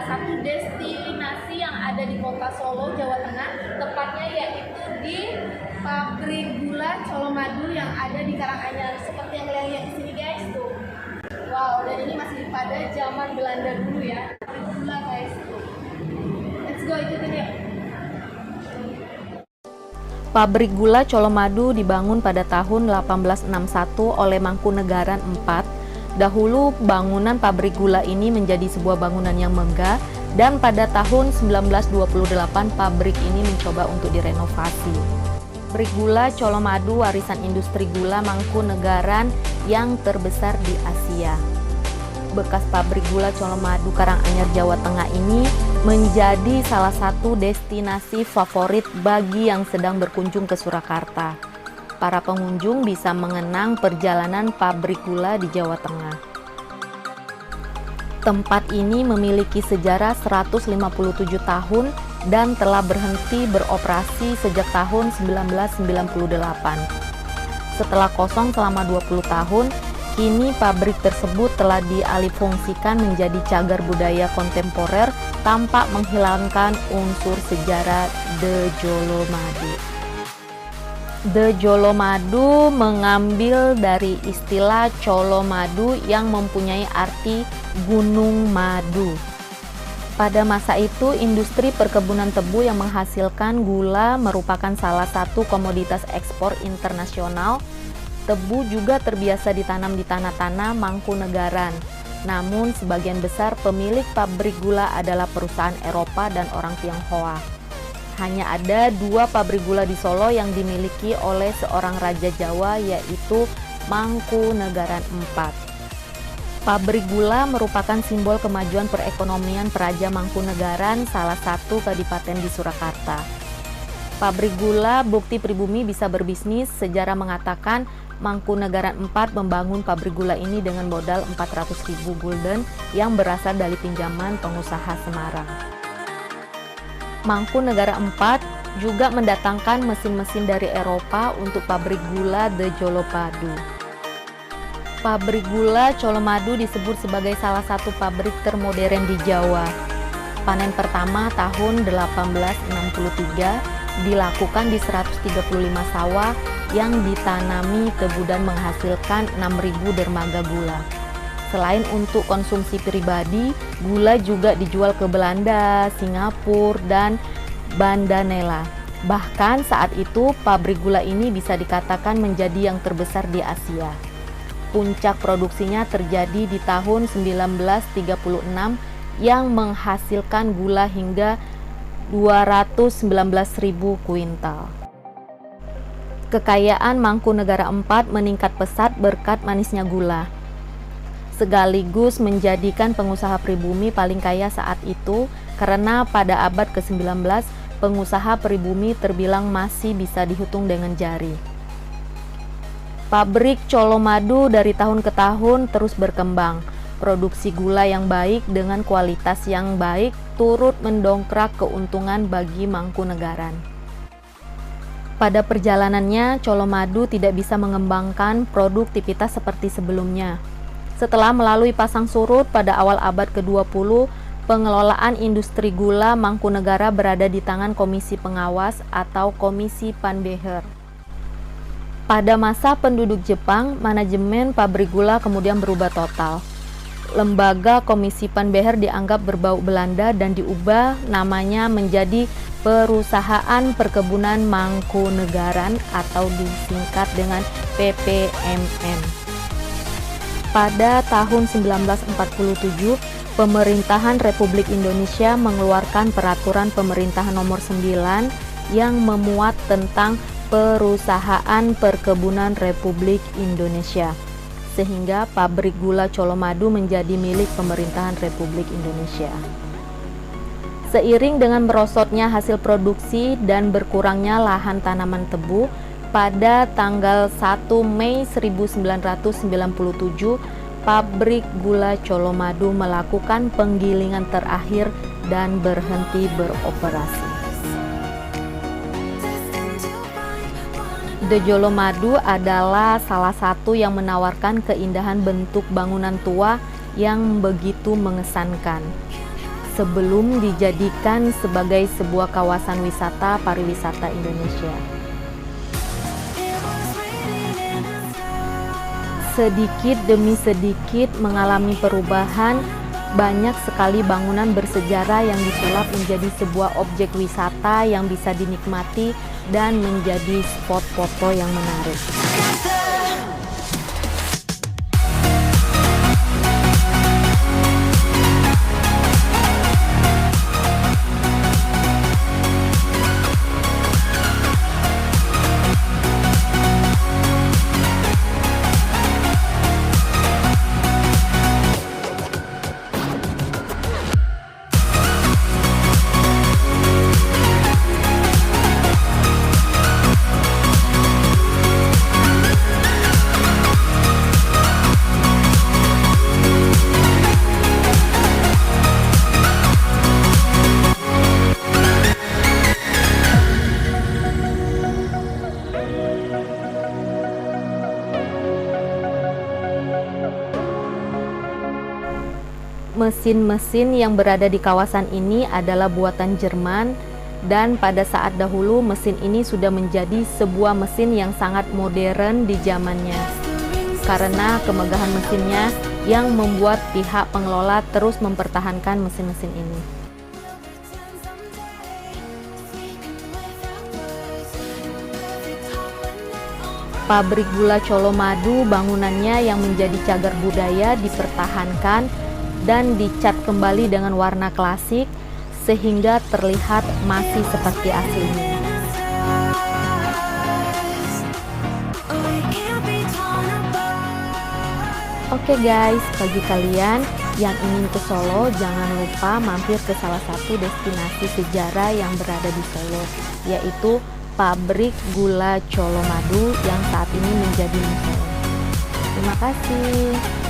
satu destinasi yang ada di kota Solo, Jawa Tengah, tepatnya yaitu di pabrik gula Colomadu yang ada di Karanganyar. Seperti yang kalian lihat di sini guys tuh. Wow, dan ini masih pada zaman Belanda dulu ya. Pabrik gula guys tuh. Let's go ikutin ya. Pabrik gula Colomadu dibangun pada tahun 1861 oleh Mangkunegaran IV. Dahulu bangunan pabrik gula ini menjadi sebuah bangunan yang megah dan pada tahun 1928 pabrik ini mencoba untuk direnovasi. Pabrik gula Colomadu warisan industri gula Mangkunegaran yang terbesar di Asia. Bekas pabrik gula Colomadu Karanganyar, Jawa Tengah ini menjadi salah satu destinasi favorit bagi yang sedang berkunjung ke Surakarta. Para pengunjung bisa mengenang perjalanan pabrik gula di Jawa Tengah. Tempat ini memiliki sejarah 157 tahun dan telah berhenti beroperasi sejak tahun 1998. Setelah kosong selama 20 tahun, kini pabrik tersebut telah dialihfungsikan menjadi cagar budaya kontemporer tanpa menghilangkan unsur sejarah The Jolomadu. The Jolomadu mengambil dari istilah Colomadu yang mempunyai arti gunung madu. Pada masa itu, industri perkebunan tebu yang menghasilkan gula merupakan salah satu komoditas ekspor internasional. Tebu juga terbiasa ditanam di tanah-tanah Mangkunegaran. Namun, sebagian besar pemilik pabrik gula adalah perusahaan Eropa dan orang Tionghoa. Hanya ada 2 pabrik gula di Solo yang dimiliki oleh seorang raja Jawa, yaitu Mangkunegaran IV. Pabrik gula merupakan simbol kemajuan perekonomian Praja Mangkunegaran, salah satu kadipaten di Surakarta. Pabrik gula bukti pribumi bisa berbisnis. Sejarah mengatakan Mangkunegaran IV membangun pabrik gula ini dengan modal 400.000 gulden yang berasal dari pinjaman pengusaha Semarang. Mangkunegaran IV juga mendatangkan mesin-mesin dari Eropa untuk pabrik gula The Jolomadu. Pabrik gula Colomadu disebut sebagai salah satu pabrik termodern di Jawa. Panen pertama tahun 1863 dilakukan di 135 sawah yang ditanami tebu dan menghasilkan 6.000 dermaga gula. Selain untuk konsumsi pribadi, gula juga dijual ke Belanda, Singapura, dan Banda Nela. Bahkan saat itu pabrik gula ini bisa dikatakan menjadi yang terbesar di Asia. Puncak produksinya terjadi di tahun 1936 yang menghasilkan gula hingga 219.000 kuintal. Kekayaan Mangkunegaran IV meningkat pesat berkat manisnya gula, sekaligus menjadikan pengusaha pribumi paling kaya saat itu, karena pada abad ke-19 pengusaha pribumi terbilang masih bisa dihitung dengan jari. Pabrik Colomadu dari tahun ke tahun terus berkembang. Produksi gula yang baik dengan kualitas yang baik turut mendongkrak keuntungan bagi Mangkunegaran. Pada perjalanannya, Colomadu tidak bisa mengembangkan produktivitas seperti sebelumnya. Setelah melalui pasang surut pada awal abad ke-20, pengelolaan industri gula Mangkunegara berada di tangan Komisi Pengawas atau Komisi Panbeher. Pada masa penduduk Jepang, manajemen pabrik gula kemudian berubah total. Lembaga Komisi Panbeher dianggap berbau Belanda dan diubah namanya menjadi Perusahaan Perkebunan Mangkunegaran atau disingkat dengan PPMN. Pada tahun 1947, Pemerintahan Republik Indonesia mengeluarkan Peraturan Pemerintahan Nomor 9 yang memuat tentang Perusahaan Perkebunan Republik Indonesia, sehingga pabrik gula Colomadu menjadi milik Pemerintahan Republik Indonesia. Seiring dengan merosotnya hasil produksi dan berkurangnya lahan tanaman tebu, pada tanggal 1 Mei 1997, pabrik gula Colomadu melakukan penggilingan terakhir dan berhenti beroperasi. The Jolomadu adalah salah satu yang menawarkan keindahan bentuk bangunan tua yang begitu mengesankan. sebelum dijadikan sebagai sebuah kawasan wisata pariwisata Indonesia. Sedikit demi sedikit mengalami perubahan, banyak sekali bangunan bersejarah yang disulap menjadi sebuah objek wisata yang bisa dinikmati dan menjadi spot foto yang menarik. Mesin-mesin yang berada di kawasan ini adalah buatan Jerman, dan pada saat dahulu mesin ini sudah menjadi sebuah mesin yang sangat modern di zamannya. Karena kemegahan mesinnya yang membuat pihak pengelola terus mempertahankan mesin-mesin ini. Pabrik gula Colomadu, bangunannya yang menjadi cagar budaya dipertahankan dan dicat kembali dengan warna klasik sehingga terlihat masih seperti aslinya. Oke guys, bagi kalian yang ingin ke Solo, jangan lupa mampir ke salah satu destinasi sejarah yang berada di Solo, yaitu Pabrik Gula Colomadu yang saat ini menjadi museum. Terima kasih.